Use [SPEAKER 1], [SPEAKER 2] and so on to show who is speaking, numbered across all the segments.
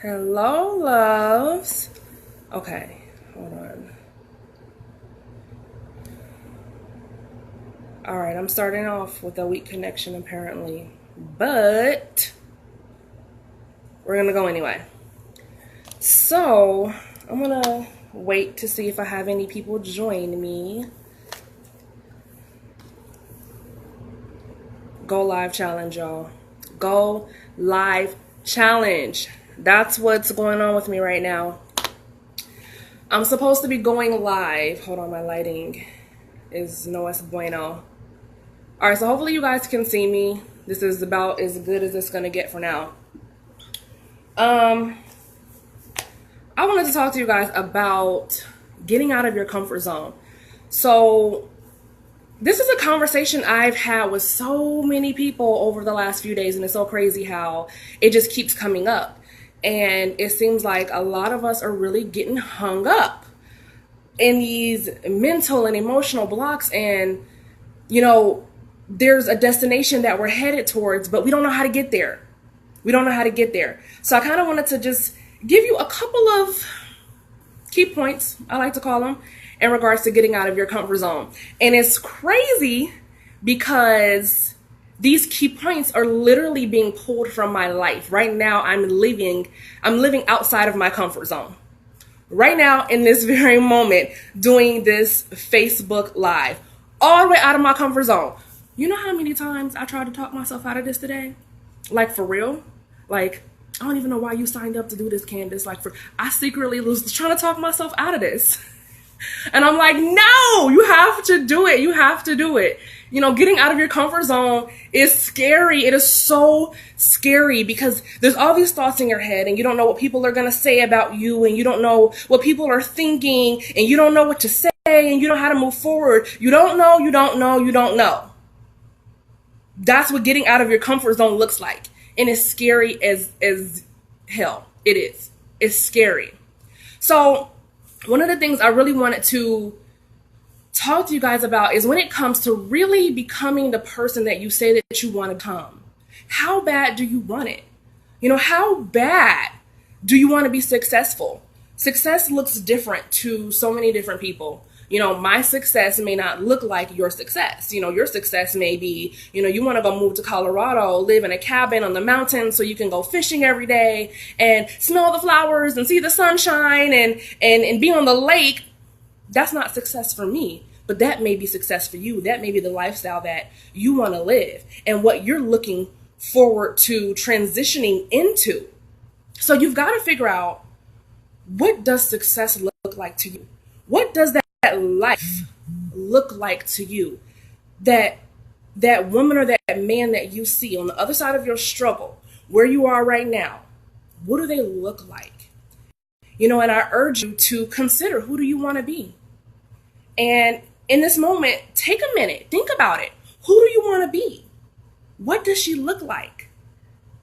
[SPEAKER 1] Hello, loves. Okay, hold on. All right, I'm starting off with a weak connection apparently, but we're gonna go anyway. So, I'm gonna wait to see if I have any people join me. Go live challenge, y'all. Go live challenge. That's what's going on with me right now. I'm supposed to be going live. Hold on, my lighting is no es bueno. All right, so hopefully you guys can see me. This is about as good as it's gonna get for now. I wanted to talk to you guys about getting out of your comfort zone. So this is a conversation I've had with so many people over the last few days, and it's so crazy how it just keeps coming up. And it seems like a lot of us are really getting hung up in these mental and emotional blocks, and there's a destination that we're headed towards, but we don't know how to get there. We don't know how to get there. So I kind of wanted to just give you a couple of key points, I like to call them, in regards to getting out of your comfort zone. And it's crazy because these key points are literally being pulled from my life. Right now, I'm living outside of my comfort zone. Right now, in this very moment, doing this Facebook Live, all the way out of my comfort zone. You know how many times I tried to talk myself out of this today? Like, for real? Like, I don't even know why you signed up to do this, Candace. I secretly was trying to talk myself out of this. And I'm like, no, you have to do it. You have to do it. Getting out of your comfort zone is scary. It is so scary because there's all these thoughts in your head and you don't know what people are going to say about you, and you don't know what people are thinking, and you don't know what to say, and you don't know how to move forward. You don't know. That's what getting out of your comfort zone looks like. And it's scary as hell. It is. It's scary. So one of the things I really wanted to talk to you guys about is when it comes to really becoming the person that you say that you want to become. How bad do you want it? How bad do you want to be successful? Success looks different to so many different people. My success may not look like your success. Your success may be, you want to go move to Colorado, live in a cabin on the mountain so you can go fishing every day and smell the flowers and see the sunshine and be on the lake. That's not success for me, but that may be success for you. That may be the lifestyle that you want to live and what you're looking forward to transitioning into. So you've got to figure out, what does success look like to you? What does that life look like to you? That woman or that man that you see on the other side of your struggle, where you are right now, what do they look like? And I urge you to consider, who do you want to be? And in this moment, take a minute, think about it. Who do you want to be? What does she look like?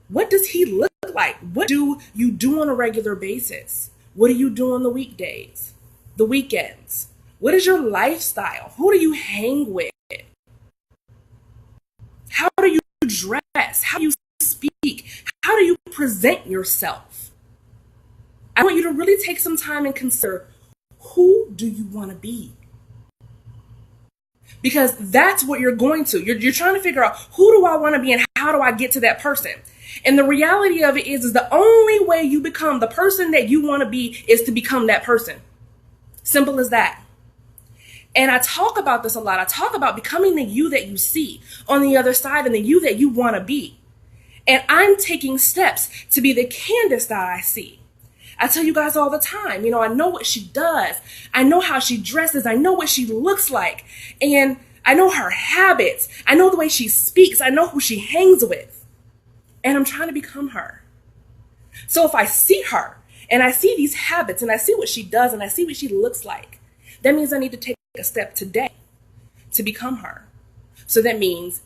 [SPEAKER 1] What does he look like? What do you do on a regular basis? What do you do on the weekdays, the weekends? What is your lifestyle? Who do you hang with? How do you dress? How do you speak? How do you present yourself? I want you to really take some time and consider, who do you want to be? Because that's what you're going to. You're trying to figure out, who do I want to be and how do I get to that person? And the reality of it is the only way you become the person that you want to be is to become that person. Simple as that. And I talk about this a lot. I talk about becoming the you that you see on the other side and the you that you want to be. And I'm taking steps to be the Candace that I see. I tell you guys all the time, I know what she does. I know how she dresses. I know what she looks like. And I know her habits. I know the way she speaks. I know who she hangs with. And I'm trying to become her. So if I see her and I see these habits and I see what she does and I see what she looks like, that means I need to take a step today to become her. So that means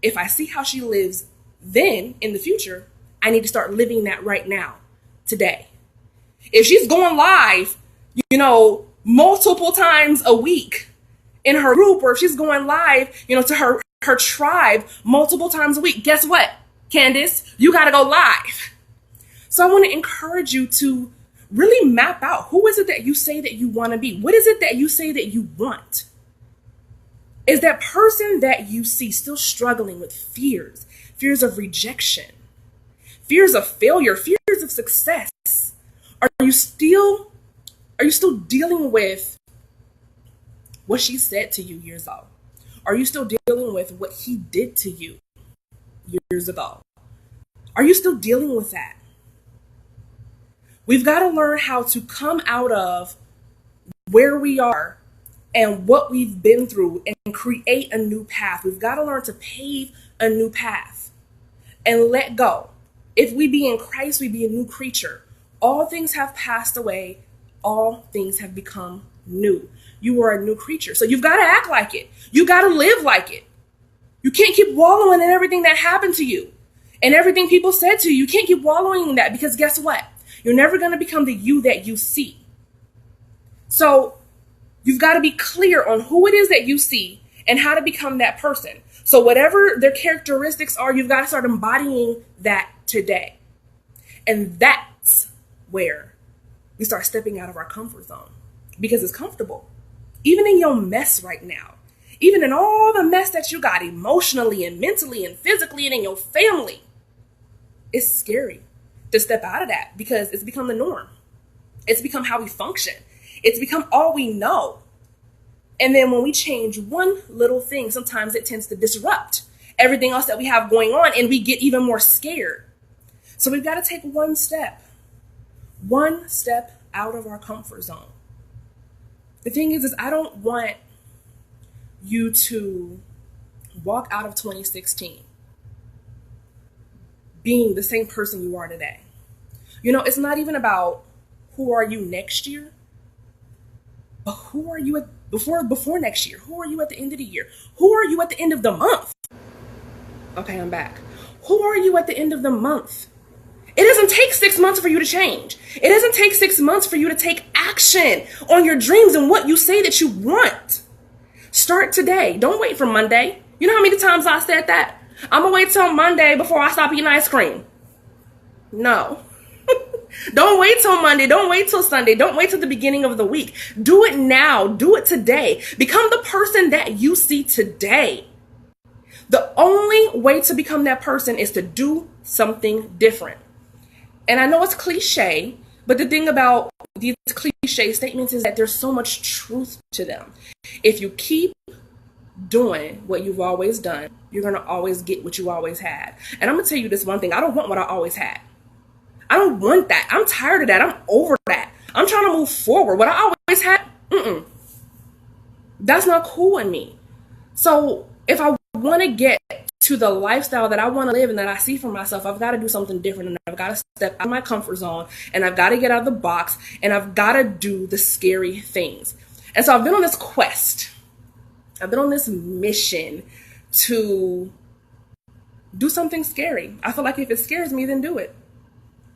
[SPEAKER 1] if I see how she lives then in the future, I need to start living that right now, today. If she's going live, multiple times a week in her group, or if she's going live, to her tribe multiple times a week, guess what, Candace? You got to go live. So I want to encourage you to really map out, who is it that you say that you want to be? What is it that you say that you want? Is that person that you see still struggling with fears of rejection, fears of failure, fears of success? Are you still dealing with what she said to you years ago? Are you still dealing with what he did to you years ago? Are you still dealing with that? We've got to learn how to come out of where we are and what we've been through and create a new path. We've got to learn to pave a new path and let go. If we be in Christ, we be a new creature. All things have passed away. All things have become new. You are a new creature. So you've got to act like it. You got to live like it. You can't keep wallowing in everything that happened to you and everything people said to you. You can't keep wallowing in that, because guess what? You're never going to become the you that you see. So you've got to be clear on who it is that you see and how to become that person. So whatever their characteristics are, you've got to start embodying that today. And that's where we start stepping out of our comfort zone, because it's comfortable. Even in your mess right now, even in all the mess that you got emotionally and mentally and physically and in your family, it's scary to step out of that, because it's become the norm. It's become how we function. It's become all we know. And then when we change one little thing, sometimes it tends to disrupt everything else that we have going on, and we get even more scared. So we've got to take one step out of our comfort zone. The thing is I don't want you to walk out of 2016 being the same person you are today. It's not even about who are you next year, but who are you before next year? Who are you at the end of the year? Who are you at the end of the month? Okay, I'm back. Who are you at the end of the month? It doesn't take 6 months for you to change. It doesn't take 6 months for you to take action on your dreams and what you say that you want. Start today. Don't wait for Monday. You know how many times I said that? I'm going to wait till Monday before I stop eating ice cream. No. Don't wait till Monday. Don't wait till Sunday. Don't wait till the beginning of the week. Do it now. Do it today. Become the person that you see today. The only way to become that person is to do something different. And I know it's cliche, but the thing about these cliche statements is that there's so much truth to them. If you keep doing what you've always done, you're going to always get what you always had. And I'm going to tell you this one thing. I don't want what I always had. I don't want that. I'm tired of that. I'm over that. I'm trying to move forward. What I always had, that's not cool in me. So if I want to get to the lifestyle that I want to live and that I see for myself, I've got to do something different, and I've got to step out of my comfort zone, and I've got to get out of the box, and I've got to do the scary things. And so I've been on this quest. I've been on this mission to do something scary. I feel like if it scares me, then do it.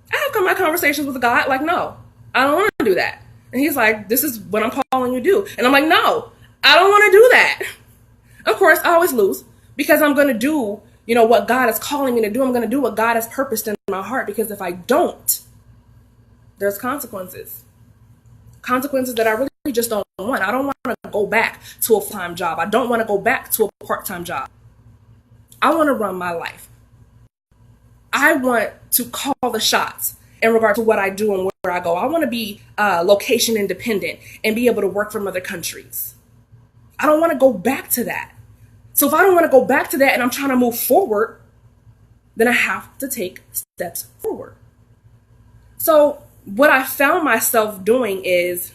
[SPEAKER 1] I have my conversations with God like, no, I don't want to do that. And he's like, this is what I'm calling you to do. And I'm like, no, I don't want to do that. Of course, I always lose, because I'm going to do, what God is calling me to do. I'm going to do what God has purposed in my heart, because if I don't, there's consequences. Consequences that I really just don't want. I don't want to go back to a full-time job. I don't want to go back to a part-time job. I want to run my life. I want to call the shots in regard to what I do and where I go. I want to be location independent and be able to work from other countries. I don't want to go back to that. So if I don't want to go back to that and I'm trying to move forward, then I have to take steps forward. So what I found myself doing is,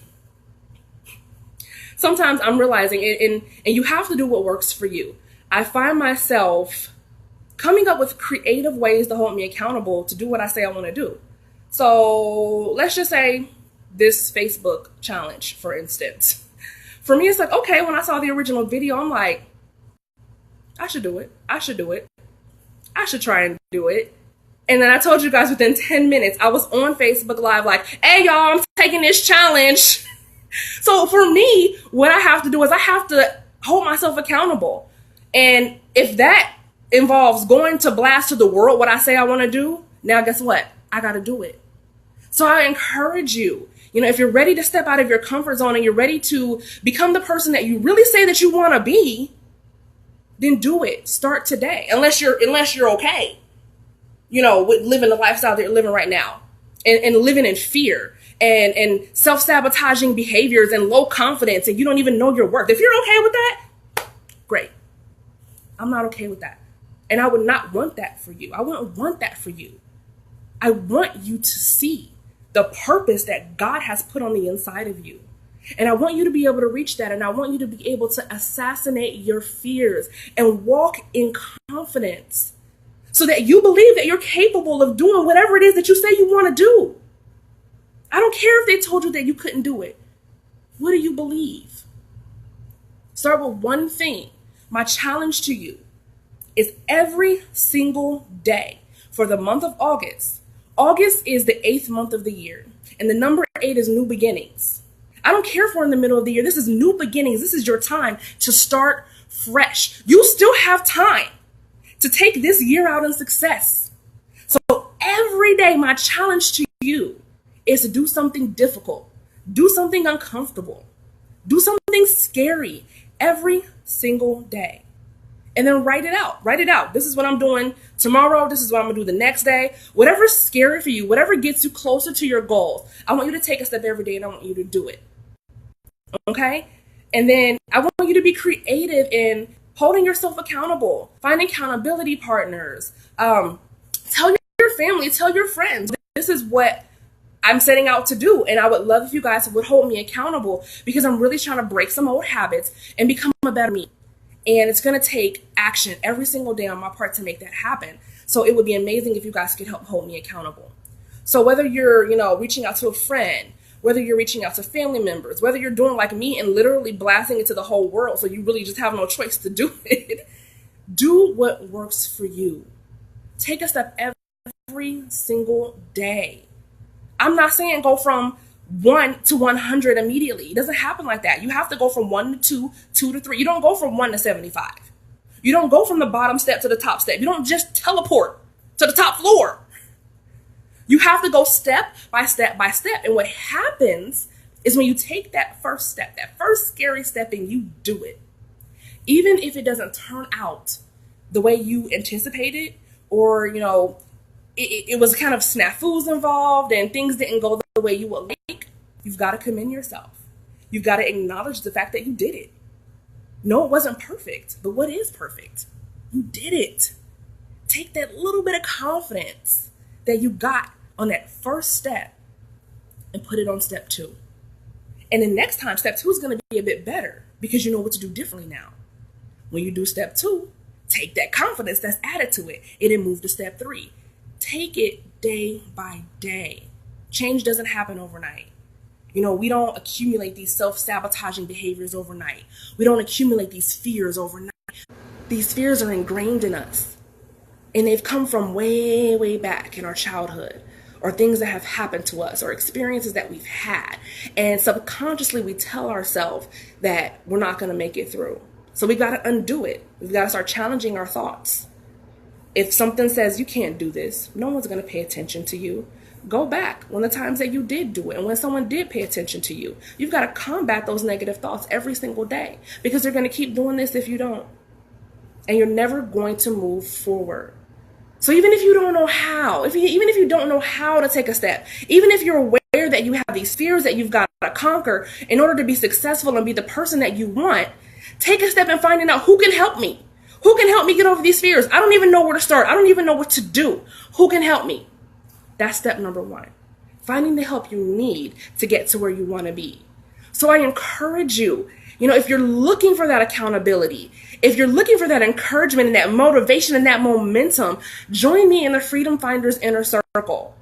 [SPEAKER 1] sometimes I'm realizing, and you have to do what works for you. I find myself coming up with creative ways to hold me accountable to do what I say I want to do. So let's just say this Facebook challenge, for instance. For me, it's like, okay, when I saw the original video, I'm like, I should do it. I should do it. I should try and do it. And then I told you guys within 10 minutes, I was on Facebook Live like, hey, y'all, I'm taking this challenge. So for me, what I have to do is I have to hold myself accountable. And if that involves going to blast to the world what I say I want to do, now guess what? I got to do it. So I encourage you, if you're ready to step out of your comfort zone and you're ready to become the person that you really say that you want to be, then do it. Start today. Unless you're okay, with living the lifestyle that you're living right now and living in fear and self-sabotaging behaviors and low confidence and you don't even know your worth. If you're okay with that, great. I'm not okay with that. And I would not want that for you. I wouldn't want that for you. I want you to see the purpose that God has put on the inside of you. And I want you to be able to reach that. And I want you to be able to assassinate your fears and walk in confidence so that you believe that you're capable of doing whatever it is that you say you want to do. I don't care if they told you that you couldn't do it. What do you believe? Start with one thing. My challenge to you is every single day for the month of August. August is the 8th month of the year, and the number 8 is new beginnings. I don't care if we're in the middle of the year. This is new beginnings. This is your time to start fresh. You still have time to take this year out in success. So every day, my challenge to you is to do something difficult, do something uncomfortable, do something scary every single day. And then write it out. Write it out. This is what I'm doing tomorrow. This is what I'm going to do the next day. Whatever's scary for you, whatever gets you closer to your goals, I want you to take a step every day and I want you to do it. Okay? And then I want you to be creative in holding yourself accountable, finding accountability partners. Tell your family, tell your friends, this is what I'm setting out to do. And I would love if you guys would hold me accountable because I'm really trying to break some old habits and become a better me. And it's going to take action every single day on my part to make that happen. So it would be amazing if you guys could help hold me accountable. So whether you're, reaching out to a friend, whether you're reaching out to family members, whether you're doing like me and literally blasting it to the whole world, so you really just have no choice to do it, do what works for you. Take a step every single day. I'm not saying go from 1 to 100 immediately. It doesn't happen like that. You have to go from 1 to 2, 2 to 3. You don't go from 1 to 75. You don't go from the bottom step to the top step. You don't just teleport to the top floor. You have to go step by step by step. And what happens is when you take that first step, that first scary step, and you do it, even if it doesn't turn out the way you anticipated, or, it was kind of snafus involved and things didn't go the way you would like, you've got to commend yourself. You've got to acknowledge the fact that you did it. No, it wasn't perfect, but what is perfect? You did it. Take that little bit of confidence that you got on that first step and put it on step 2. And then next time, step 2 is going to be a bit better because you know what to do differently now. When you do step 2, take that confidence that's added to it and then move to step 3. Take it day by day. Change doesn't happen overnight. We don't accumulate these self-sabotaging behaviors overnight. We don't accumulate these fears overnight. These fears are ingrained in us. And they've come from way, way back in our childhood, or things that have happened to us, or experiences that we've had. And subconsciously, we tell ourselves that we're not going to make it through. So we got to undo it. We've got to start challenging our thoughts. If something says you can't do this, no one's going to pay attention to you. Go back when the times that you did do it and when someone did pay attention to you. You've got to combat those negative thoughts every single day because they're going to keep doing this if you don't. And you're never going to move forward. So even if you don't know how, even if you don't know how to take a step, even if you're aware that you have these fears that you've got to conquer in order to be successful and be the person that you want, take a step in finding out who can help me. Who can help me get over these fears? I don't even know where to start. I don't even know what to do. Who can help me? That's step number 1. Finding the help you need to get to where you want to be. So I encourage you, if you're looking for that accountability, if you're looking for that encouragement and that motivation and that momentum, join me in the Freedom Finders Inner Circle.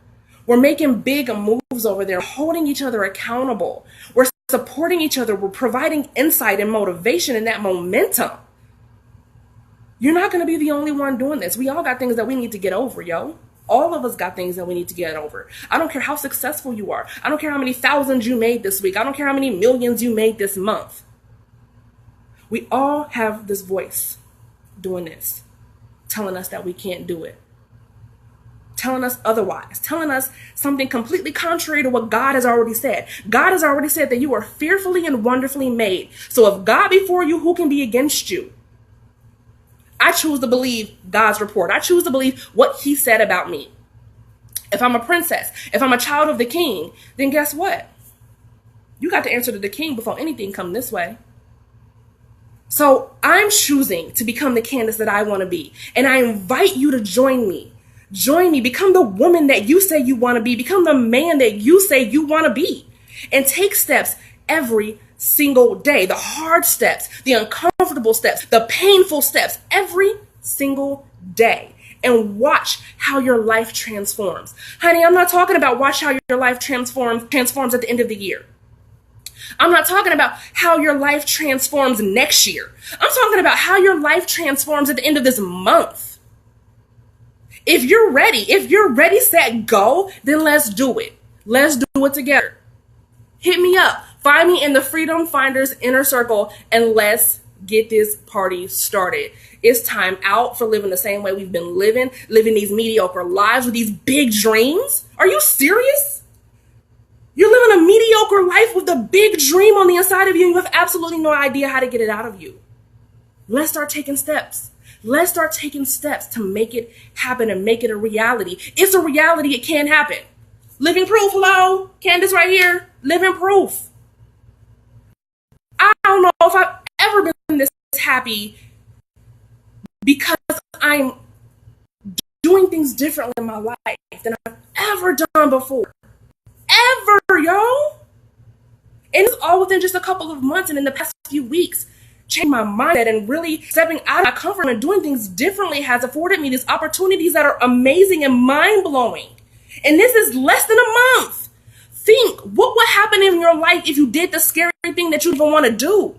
[SPEAKER 1] We're making big moves over there, holding each other accountable. We're supporting each other. We're providing insight and motivation and that momentum. You're not going to be the only one doing this. We all got things that we need to get over, yo. All of us got things that we need to get over. I don't care how successful you are. I don't care how many thousands you made this week. I don't care how many millions you made this month. We all have this voice doing this, telling us that we can't do it, telling us otherwise, telling us something completely contrary to what God has already said. God has already said that you are fearfully and wonderfully made. So if God be for you, who can be against you? I choose to believe God's report. I choose to believe what he said about me. If I'm a princess, if I'm a child of the king, then guess what? You got to answer to the king before anything come this way. So I'm choosing to become the Candace that I want to be. And I invite you to join me. Join me. Become the woman that you say you want to be. Become the man that you say you want to be. And take steps every single day. The hard steps, the uncomfortable steps, the painful steps, every single day. And watch how your life transforms. Honey, I'm not talking about watch how your life transforms at the end of the year. I'm not talking about how your life transforms next year. I'm talking about how your life transforms at the end of this month. If you're ready, set, go, then let's do it. Let's do it together. Hit me up. Find me in the Freedom Finders Inner Circle and let's get this party started. It's time out for living the same way we've been living these mediocre lives with these big dreams. Are you serious? You're living a mediocre life with a big dream on the inside of you and you have absolutely no idea how to get it out of you. Let's start taking steps. Let's start taking steps to make it happen and make it a reality. It's a reality. It can happen. Living proof. Hello? Candace right here. Living proof. I don't know if I've ever been this happy because I'm doing things differently in my life than I've ever done before. Ever, yo. And it's all within just a couple of months and in the past few weeks, changing my mindset and really stepping out of my comfort and doing things differently has afforded me these opportunities that are amazing and mind-blowing. And this is less than a month. Think, what would happen in your life if you did the scary thing that you even want to do?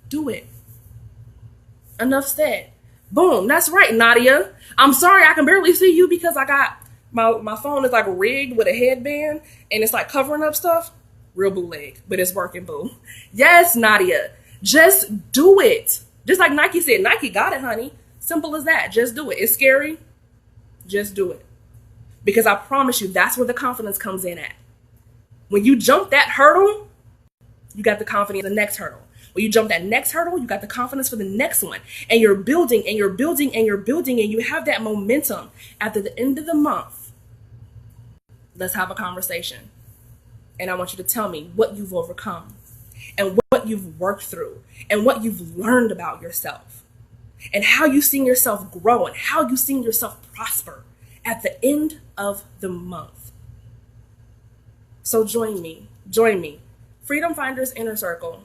[SPEAKER 1] Do it. Enough said. Boom. That's right, Nadia. I'm sorry I can barely see you because I got my phone is like rigged with a headband and it's like covering up stuff. Real bootleg, but it's working, boo. Yes, Nadia. Just do it. Just like Nike said. Nike got it, honey. Simple as that. Just do it. It's scary. Just do it. Because I promise you, that's where the confidence comes in at. When you jump that hurdle, you got the confidence in the next hurdle. When you jump that next hurdle, you got the confidence for the next one. And you're building and you're building and you're building and you have that momentum. After the end of the month, let's have a conversation. And I want you to tell me what you've overcome and what you've worked through and what you've learned about yourself and how you've seen yourself grow and how you've seen yourself prosper at the end of the month. So join me. Freedom Finders Inner Circle.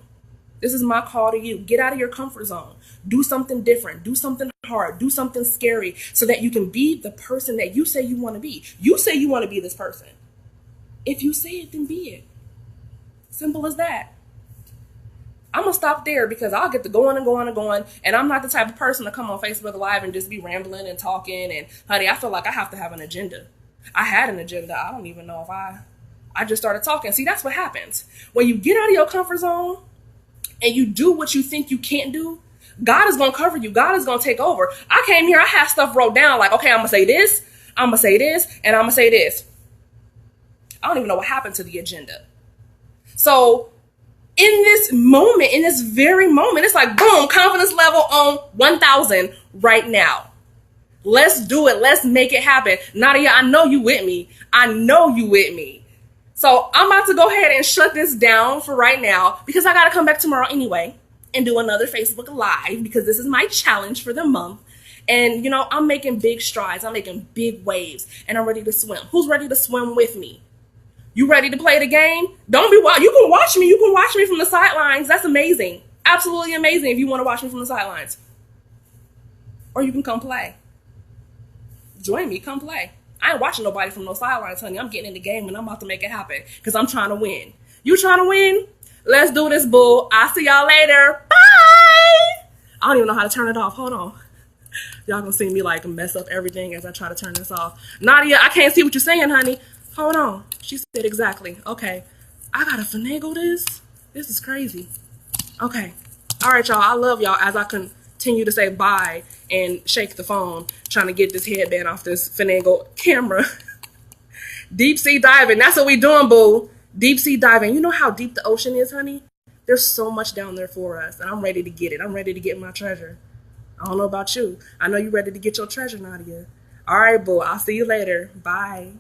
[SPEAKER 1] This is my call to you. Get out of your comfort zone. Do something different. Do something hard. Do something scary so that you can be the person that you say you want to be. You say you want to be this person. If you say it, then be it. Simple as that. I'm going to stop there because I'll get to going and going and going. And I'm not the type of person to come on Facebook Live and just be rambling and talking. And honey, I feel like I have to have an agenda. I had an agenda. I don't even know if I just started talking. See, that's what happens. When you get out of your comfort zone and you do what you think you can't do, God is going to cover you. God is going to take over. I came here, I have stuff wrote down like, okay, I'm going to say this, I'm going to say this, and I'm going to say this. I don't even know what happened to the agenda. So in this moment, in this very moment, it's like, boom, confidence level on 1,000 right now. Let's do it. Let's make it happen. Nadia, I know you with me. So I'm about to go ahead and shut this down for right now because I got to come back tomorrow anyway and do another Facebook Live because this is my challenge for the month. And, I'm making big strides. I'm making big waves and I'm ready to swim. Who's ready to swim with me? You ready to play the game? Don't be wild. You can watch me. You can watch me from the sidelines. That's amazing. Absolutely amazing if you want to watch me from the sidelines. Or you can come play. Join me. Come play. I ain't watching nobody from no sidelines, honey. I'm getting in the game and I'm about to make it happen because I'm trying to win. You trying to win? Let's do this, boo. I'll see y'all later. Bye. I don't even know how to turn it off. Hold on. Y'all gonna see me like mess up everything as I try to turn this off. Nadia, I can't see what you're saying, honey. Hold on. She said exactly. Okay. I gotta finagle this. This is crazy. Okay. All right, y'all. I love y'all as I continue to say bye and shake the phone trying to get this headband off this finagle camera. Deep sea diving. That's what we doing, boo. Deep sea diving. You know how deep the ocean is, honey? There's so much down there for us, and I'm ready to get it. I'm ready to get my treasure. I don't know about you. I know you're ready to get your treasure, Nadia. All right, boo. I'll see you later. Bye.